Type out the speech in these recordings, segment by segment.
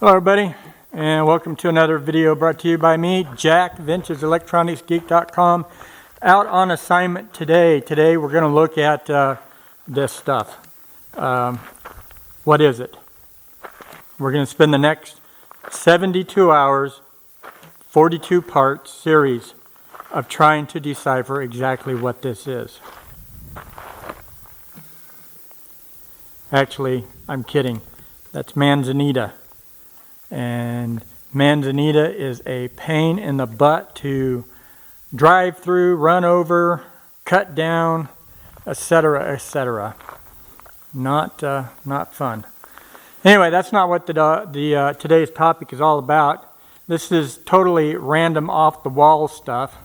Hello everybody, and welcome to another video brought to you by me, Jack, VintageElectronicsGeek.com. Out on assignment today. Today we're going to look at this stuff. What is it? We're going to spend the next 72 hours, 42-part series of trying to decipher exactly what this is. Actually, I'm kidding. That's manzanita. And manzanita is a pain in the butt to drive through, run over, cut down, etc., etc. Not fun. Anyway, that's not what today's topic is all about. This is totally random, off-the-wall stuff.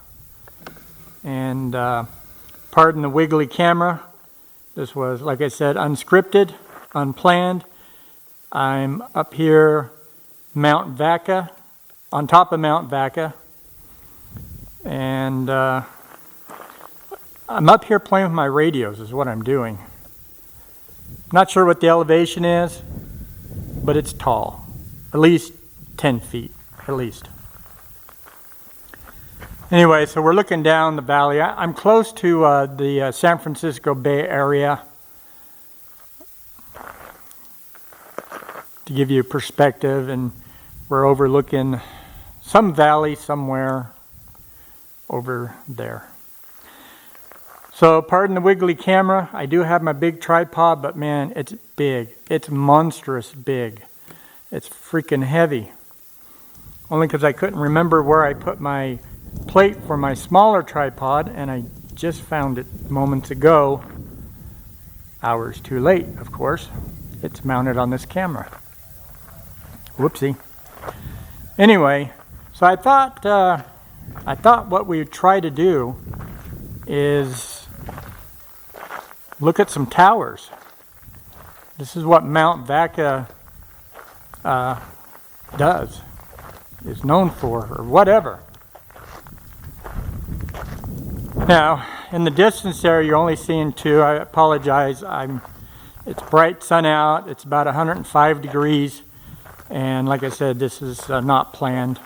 And pardon the wiggly camera. This was, like I said, unscripted, unplanned. I'm up here Mount Vaca, on top of Mount Vaca, and I'm up here playing with my radios is what I'm doing. Not sure what the elevation is, but it's tall, at least 10 feet, at least. Anyway, so we're looking down the valley. I'm close to the San Francisco Bay Area. To give you perspective, and we're overlooking some valley somewhere over there. So pardon the wiggly camera. I do have my big tripod, but man, it's big. It's monstrous big. It's freaking heavy. Only because I couldn't remember where I put my plate for my smaller tripod, and I just found it moments ago. Hours too late, of course. It's mounted on this camera. Whoopsie. Anyway, so I thought what we would try to do is look at some towers. This is what Mount Vaca is known for, or whatever. Now, in the distance there, you're only seeing two. I apologize. It's bright sun out. It's about 105 degrees. And like I said, this is not planned.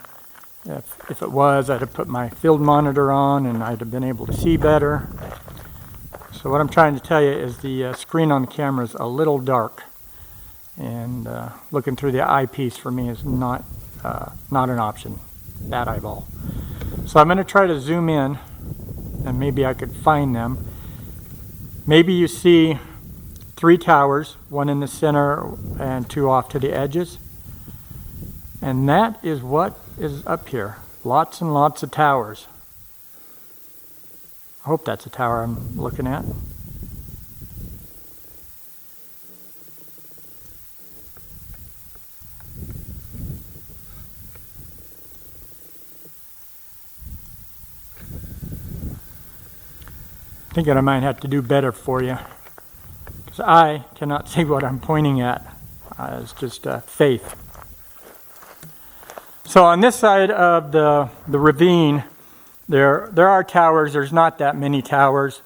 If it was, I'd have put my field monitor on and I'd have been able to see better. So what I'm trying to tell you is the screen on the camera is a little dark. And looking through the eyepiece for me is not an option, that eyeball. So I'm going to try to zoom in and maybe I could find them. Maybe you see 3 towers, one in the center and 2 off to the edges. And that is what is up here. Lots and lots of towers. I hope that's a tower I'm looking at. I think I might have to do better for you, because I cannot see what I'm pointing at. It's just faith. So on this side of the ravine, there are towers. There's not that many towers.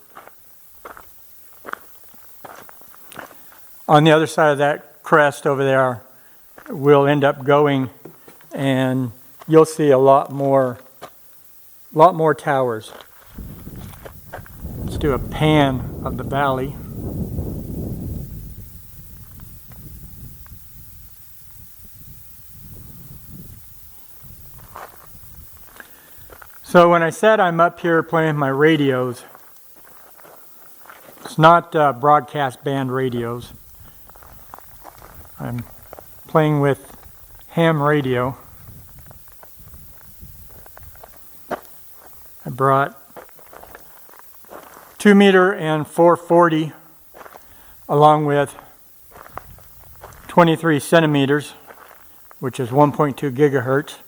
On the other side of that crest over there, we'll end up going, and you'll see a lot more towers. Let's do a pan of the valley. So when I said I'm up here playing with my radios, it's not broadcast band radios. I'm playing with ham radio. I brought 2 meter and 440 along with 23 centimeters, which is 1.2 gigahertz.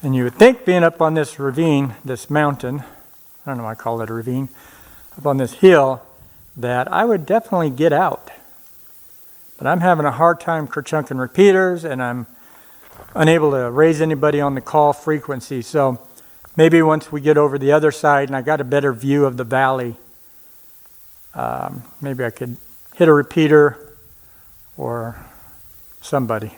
And you would think, being up on this ravine, this mountain, I don't know why I call it a ravine, up on this hill, that I would definitely get out. But I'm having a hard time kerchunking repeaters, and I'm unable to raise anybody on the call frequency. So maybe once we get over the other side and I got a better view of the valley, maybe I could hit a repeater or somebody.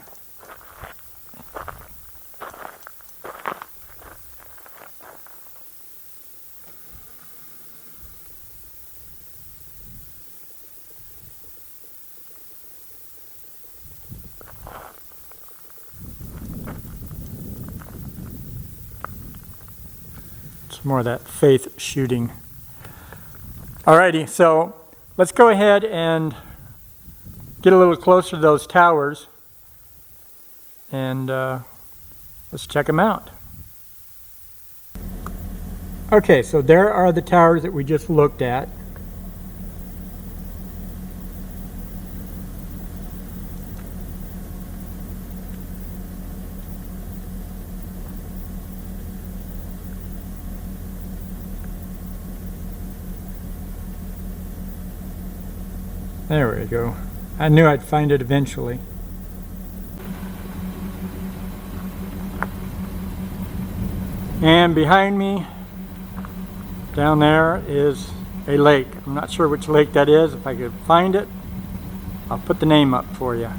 It's more of that faith shooting. Alrighty, so let's go ahead and get a little closer to those towers, and let's check them out. Okay, so there are the towers that we just looked at. There we go. I knew I'd find it eventually. And behind me, down there, is a lake. I'm not sure which lake that is. If I could find it, I'll put the name up for you.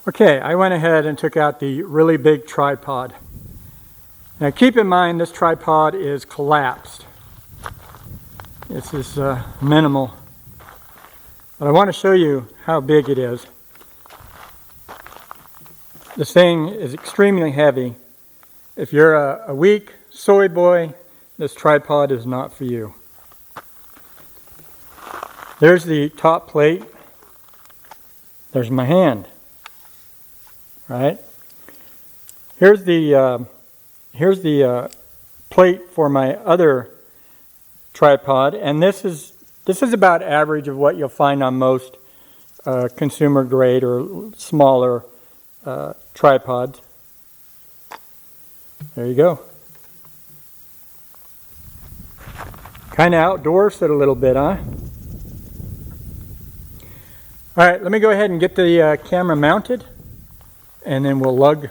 Okay, I went ahead and took out the really big tripod. Now keep in mind this tripod is collapsed. This is minimal. But I want to show you how big it is. This thing is extremely heavy. If you're a weak soy boy, this tripod is not for you. There's the top plate. There's my hand. Right? Here's the plate for my other tripod, and this is about average of what you'll find on most consumer grade or smaller tripods. There you go. Kind of outdoors it a little bit, huh? All right, let me go ahead and get the camera mounted. And then we'll lug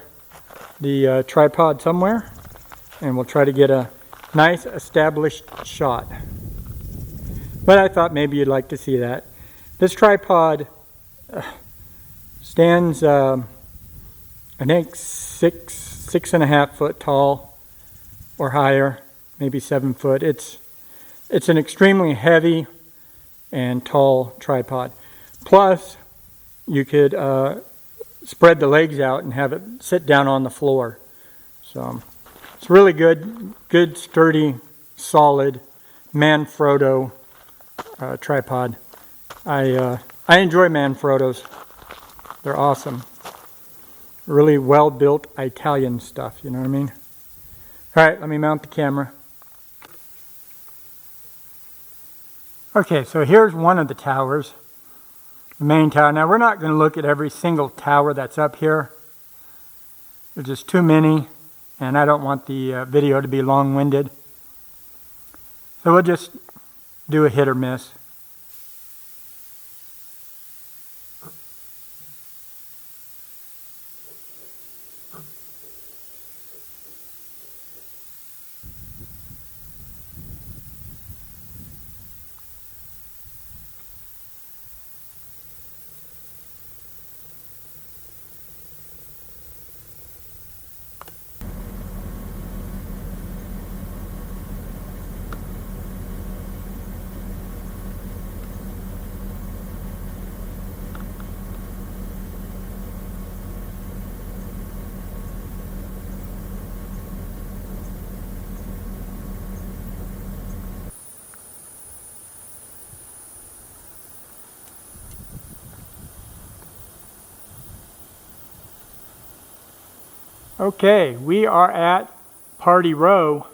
the tripod somewhere, and we'll try to get a nice established shot. But I thought maybe you'd like to see that. This tripod stands, I think, 6.5 foot tall or higher, maybe 7 foot. It's an extremely heavy and tall tripod. Plus, you could spread the legs out and have it sit down on the floor. So it's really good, sturdy, solid Manfrotto tripod. I enjoy Manfrottos. They're awesome. Really well built Italian stuff, you know what I mean? All right, let me mount the camera. Okay, so here's one of the towers. The main tower. Now we're not going to look at every single tower that's up here. There's just too many, and I don't want the video to be long-winded. So we'll just do a hit or miss. Okay, we are at Party Row.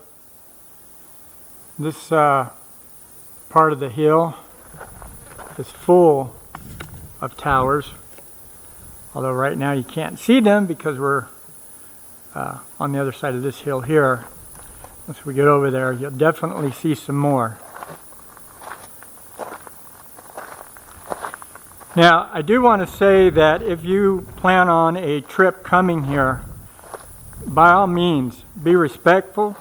This part of the hill is full of towers, although right now you can't see them because we're on the other side of this hill here. Once we get over there, you'll definitely see some more. Now, I do want to say that if you plan on a trip coming here, by all means, be respectful.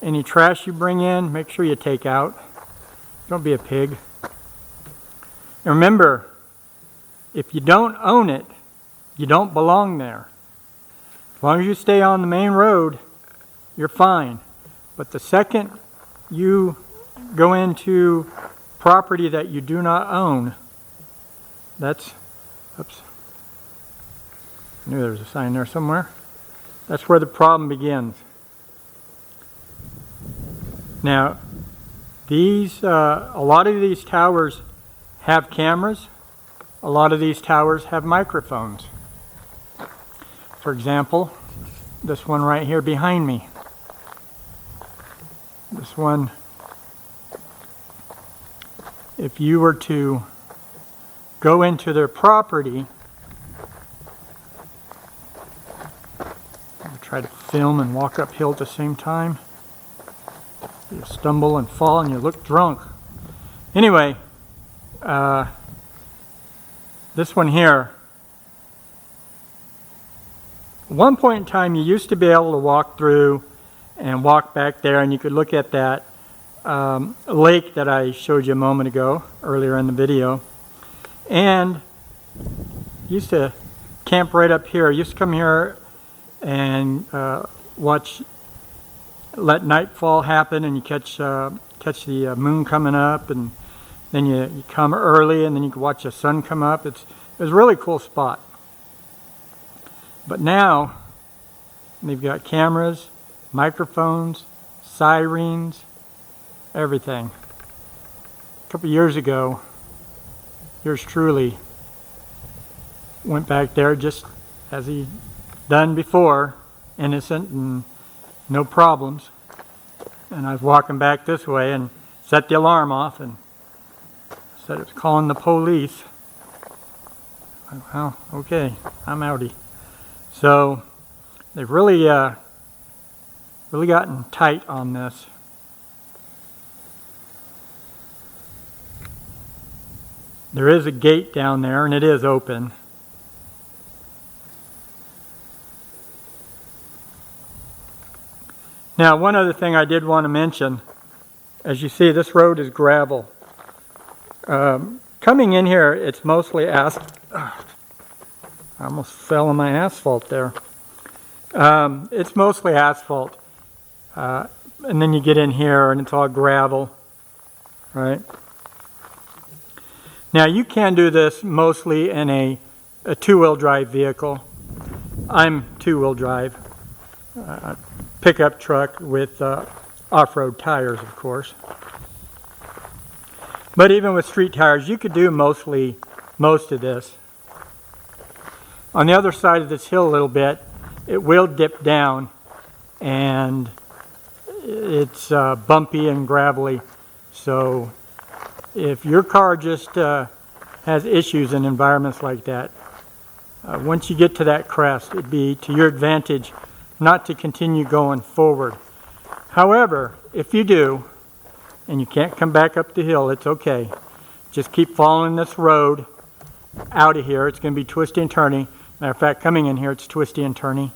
Any trash you bring in, make sure you take out. Don't be a pig. And remember, if you don't own it, you don't belong there. As long as you stay on the main road, you're fine. But the second you go into property that you do not own, oops, I knew there was a sign there somewhere. That's where the problem begins. Now, a lot of these towers have cameras. A lot of these towers have microphones. For example, this one right here behind me. This one, if you were to go into their property, I'll try to film and walk uphill at the same time. You stumble and fall and you look drunk. Anyway, this one here, at one point in time you used to be able to walk through and walk back there and you could look at that lake that I showed you a moment ago, earlier in the video. And used to camp right up here. Used to come here and let nightfall happen, and you catch the moon coming up, and then you come early, and then you can watch the sun come up. It was a really cool spot. But now they've got cameras, microphones, sirens, everything. A couple years ago, yours truly went back there just as he done before, innocent and no problems. And I was walking back this way and set the alarm off and said it was calling the police. Well, okay, I'm outie. So they've really gotten tight on this. There is a gate down there, and it is open. Now, one other thing I did want to mention, as you see, this road is gravel. Coming in here, it's mostly asphalt. I almost fell on my asphalt there. It's mostly asphalt. And then you get in here, and it's all gravel, right? Now, you can do this mostly in a two-wheel drive vehicle. I'm two-wheel drive. Pickup truck with off-road tires, of course. But even with street tires, you could do most of this. On the other side of this hill a little bit, it will dip down, and it's bumpy and gravelly. So if your car just has issues in environments like that, once you get to that crest, it'd be to your advantage not to continue going forward. However, if you do, and you can't come back up the hill, it's okay. Just keep following this road out of here. It's going to be twisty and turny. Matter of fact, coming in here, it's twisty and turny.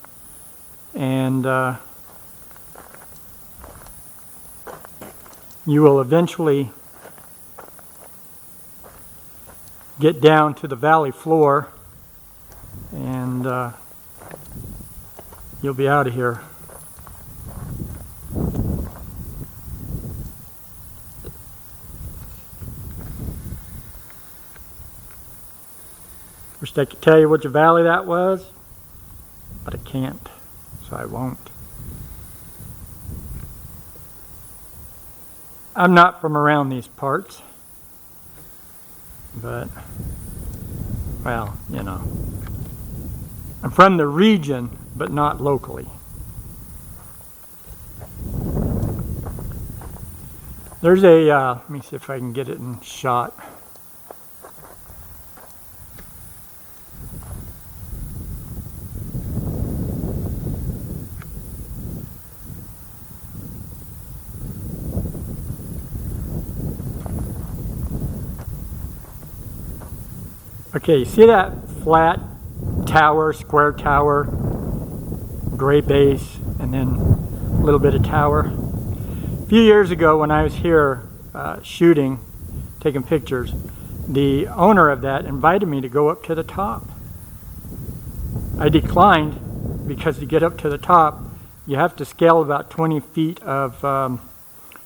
And you will eventually get down to the valley floor, and you'll be out of here. Wish I could tell you which valley that was, but I can't, so I won't. I'm not from around these parts, but, well, you know. I'm from the region, but not locally. There's a, let me see if I can get it in shot. Okay, you see that flat tower, square tower, gray base, and then a little bit of tower? A few years ago when I was here shooting, taking pictures, the owner of that invited me to go up to the top. I declined because to get up to the top, you have to scale about 20 feet of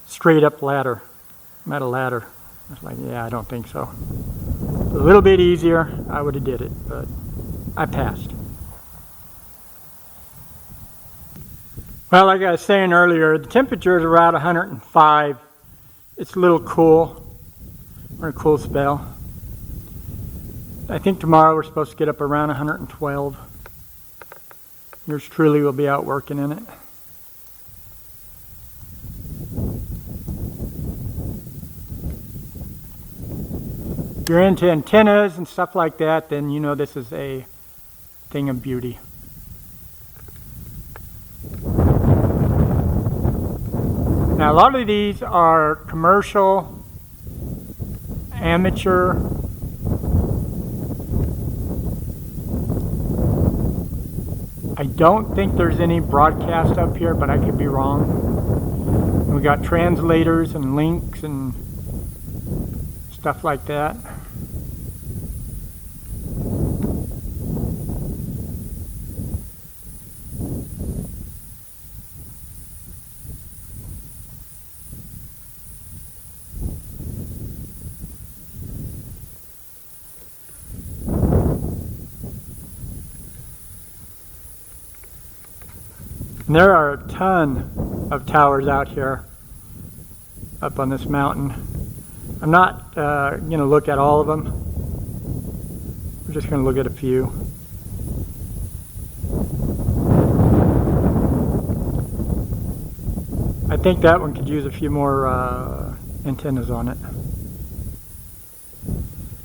straight up ladder, not a ladder. I was like, yeah, I don't think so. A little bit easier, I would have did it, but I passed. Well, like I was saying earlier, the temperature is around 105. It's a little cool. We're in a cool spell. I think tomorrow we're supposed to get up around 112. Yours truly will be out working in it. If you're into antennas and stuff like that, then you know this is a thing of beauty. Now, a lot of these are commercial, amateur. I don't think there's any broadcast up here, but I could be wrong. We got translators and links and stuff like that. And there are a ton of towers out here up on this mountain. I'm not going to look at all of them. We're just going to look at a few. I think that one could use a few more antennas on it.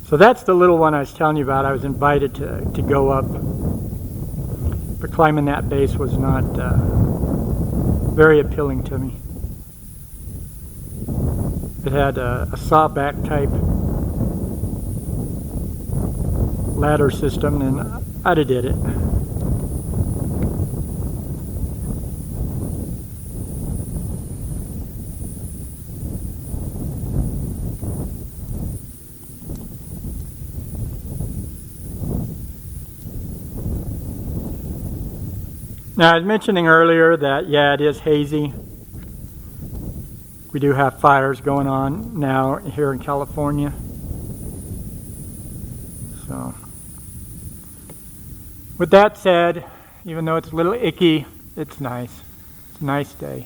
So that's the little one I was telling you about. I was invited to go up. But climbing that base was not very appealing to me. It had a sawback type ladder system, and I'd have did it. Now, I was mentioning earlier that, yeah, it is hazy. We do have fires going on now here in California. So, with that said, even though it's a little icky, it's nice. It's a nice day.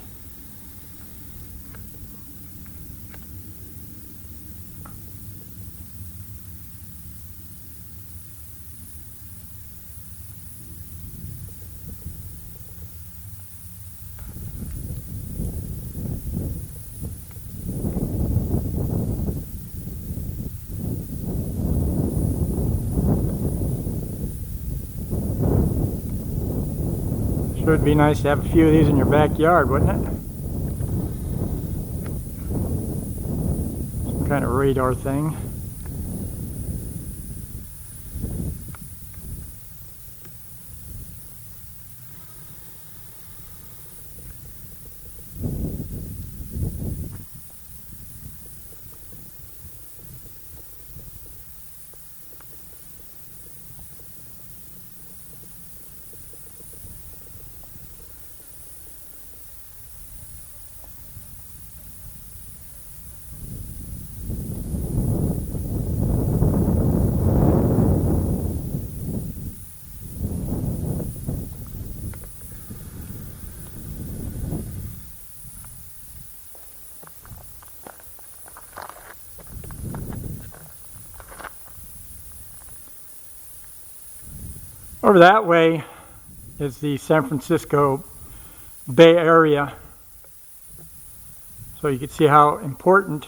Sure would be nice to have a few of these in your backyard, wouldn't it? Some kind of radar thing. Over that way is the San Francisco Bay Area. So you can see how important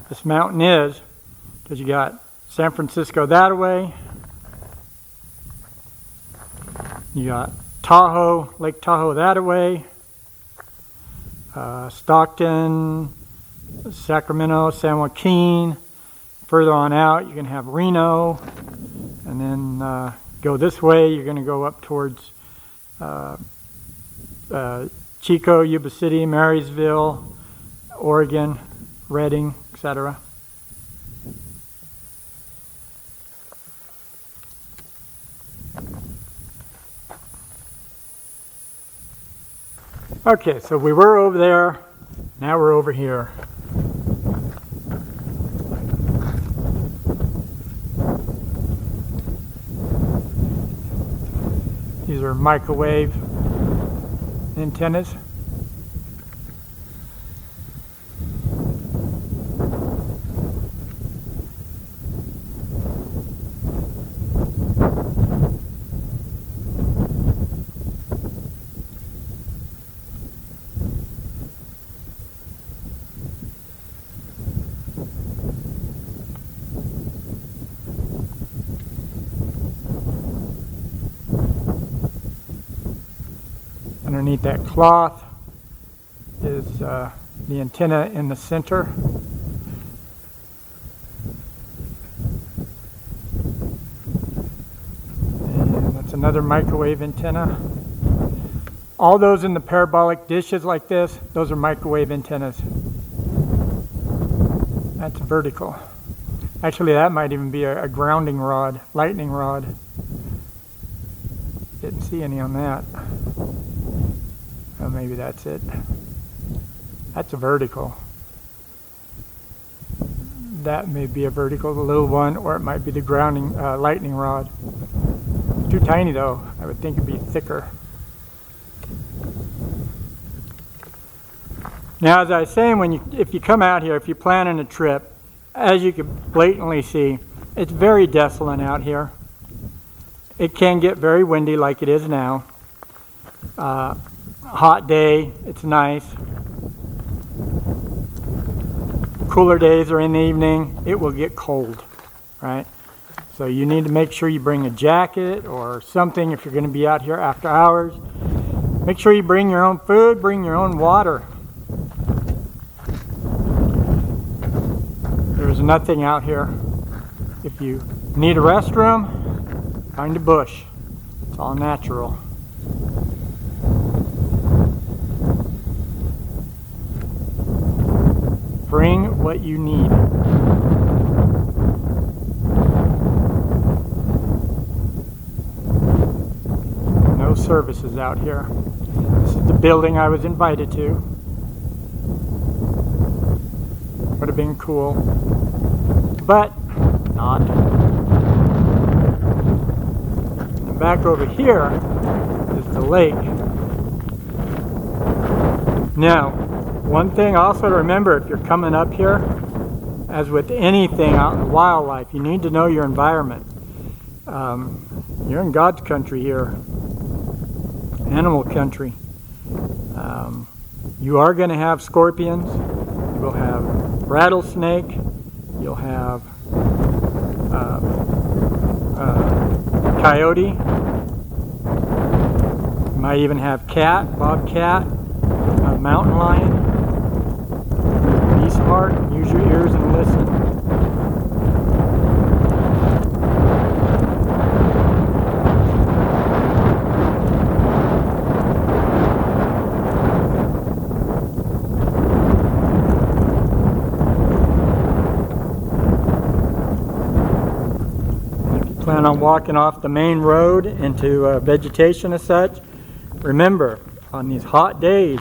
this mountain is, because you got San Francisco that way. You got Tahoe, Lake Tahoe that way. Stockton, Sacramento, San Joaquin. Further on out, you can have Reno, and then go this way. You're going to go up towards Chico, Yuba City, Marysville, Oregon, Redding, etc. Okay, so we were over there, now we're over here. These are microwave antennas. Underneath that cloth is the antenna in the center. And that's another microwave antenna. All those in the parabolic dishes like this, those are microwave antennas. That's vertical. Actually, that might even be a grounding rod, lightning rod. Didn't see any on that. Oh, maybe that's it. That's a vertical. That may be a vertical, the little one, or it might be the grounding lightning rod. It's too tiny though. I would think it'd be thicker. Now, as I was saying, if you come out here, if you're planning a trip, as you can blatantly see, it's very desolate out here. It can get very windy like it is now. Hot day, it's nice. Cooler days are in the evening, it will get cold, right? So you need to make sure you bring a jacket or something if you're going to be out here after hours. Make sure you bring your own food, bring your own water. There's nothing out here. If you need a restroom, find a bush. It's all natural. Bring what you need. No services out here. This is the building I was invited to. Would have been cool, but not. And back over here is the lake. Now, one thing also to remember if you're coming up here, as with anything out in the wildlife, you need to know your environment. You're in God's country here, animal country. You are going to have scorpions, you will have rattlesnake, you'll have coyote, you might even have cat, bobcat, mountain lion. Be smart, use your ears and listen. If you plan on walking off the main road into vegetation as such, remember, on these hot days,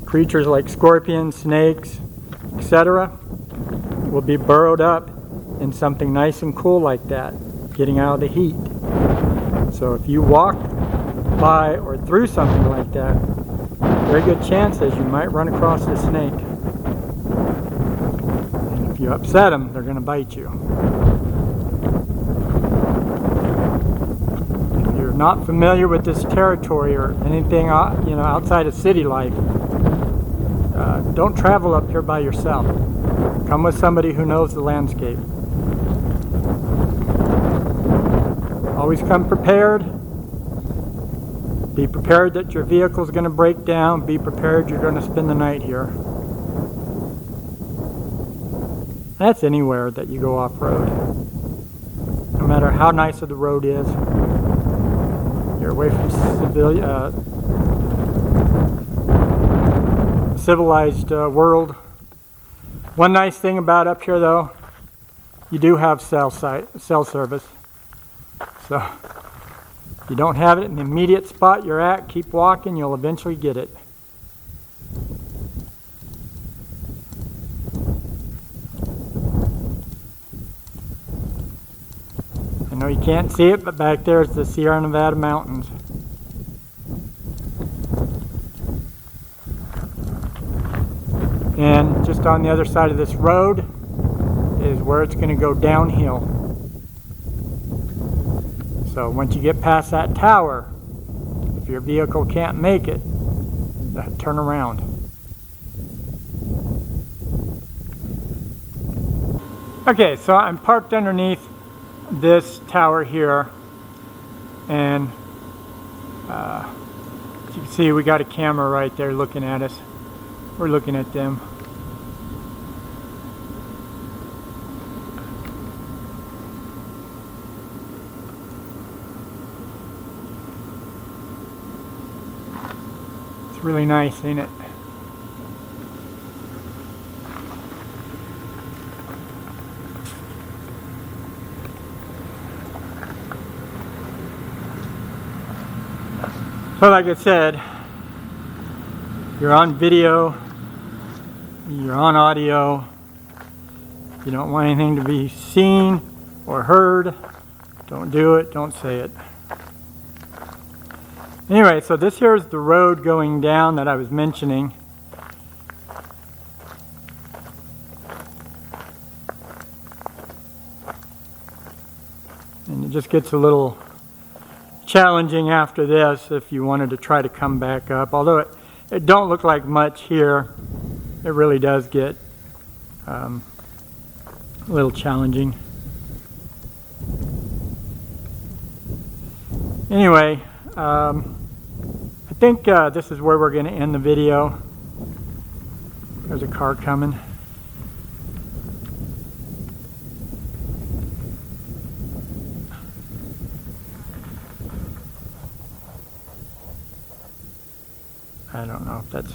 creatures like scorpions, snakes, etc. will be burrowed up in something nice and cool like that, getting out of the heat. So if you walk by or through something like that, very good chances you might run across the snake. And if you upset them, they're going to bite you. If you're not familiar with this territory or anything outside of city life, don't travel up here by yourself. Come with somebody who knows the landscape. Always come prepared. Be prepared that your vehicle is going to break down. Be prepared you're going to spend the night here. That's anywhere that you go off-road. no matter how nice the road is. You're away from civilized world. One nice thing about up here, though, you do have cell service. So if you don't have it in the immediate spot you're at, keep walking, you'll eventually get it. I know you can't see it, but back there is the Sierra Nevada mountains. And just on the other side of this road is where it's going to go downhill. So once you get past that tower, if your vehicle can't make it, turn around. Okay, so I'm parked underneath this tower here, and as you can see, we got a camera right there looking at us. We're looking at them. It's really nice, ain't it? So like I said, you're on video, you're on audio, you don't want anything to be seen or heard, don't do it, don't say it. Anyway, so this here is the road going down that I was mentioning. And it just gets a little challenging after this if you wanted to try to come back up. Although it don't look like much here, it really does get a little challenging. Anyway, I think this is where we're going to end the video. There's a car coming. I don't know if that's...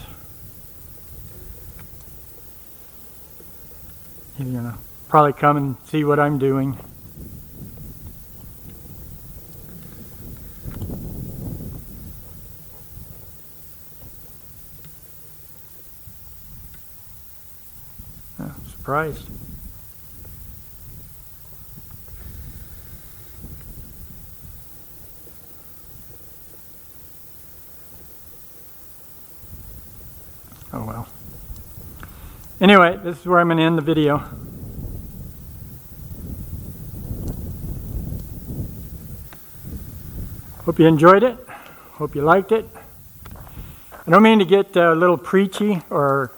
He's gonna probably come and see what I'm doing. Oh, surprised. Oh well. Anyway, this is where I'm going to end the video. Hope you enjoyed it. Hope you liked it. I don't mean to get a little preachy or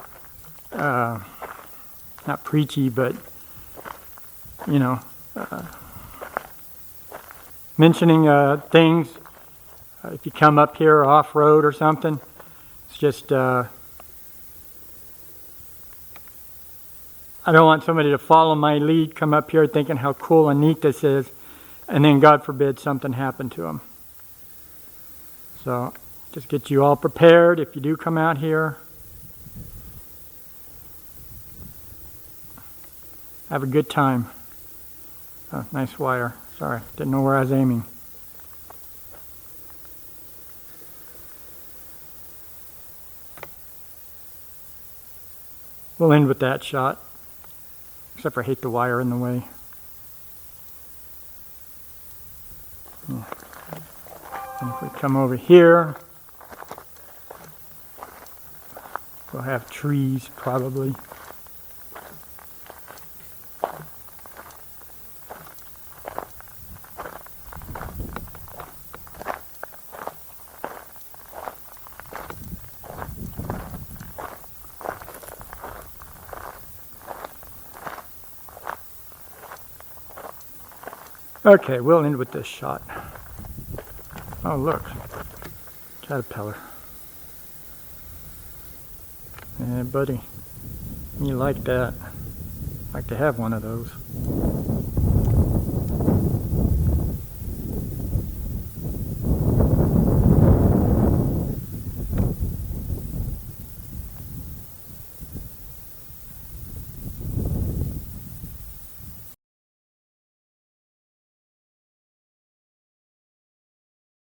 not preachy, but you know, mentioning things if you come up here off-road or something. It's just I don't want somebody to follow my lead, come up here thinking how cool and neat this is, and then God forbid something happened to them. So just get you all prepared if you do come out here. Have a good time. Oh, nice wire. Sorry, didn't know where I was aiming. We'll end with that shot. Except for I hate the wire in the way. Yeah. And if we come over here, we'll have trees probably. Okay, we'll end with this shot. Oh, look. Caterpillar. Yeah, buddy. You like that. Like to have one of those.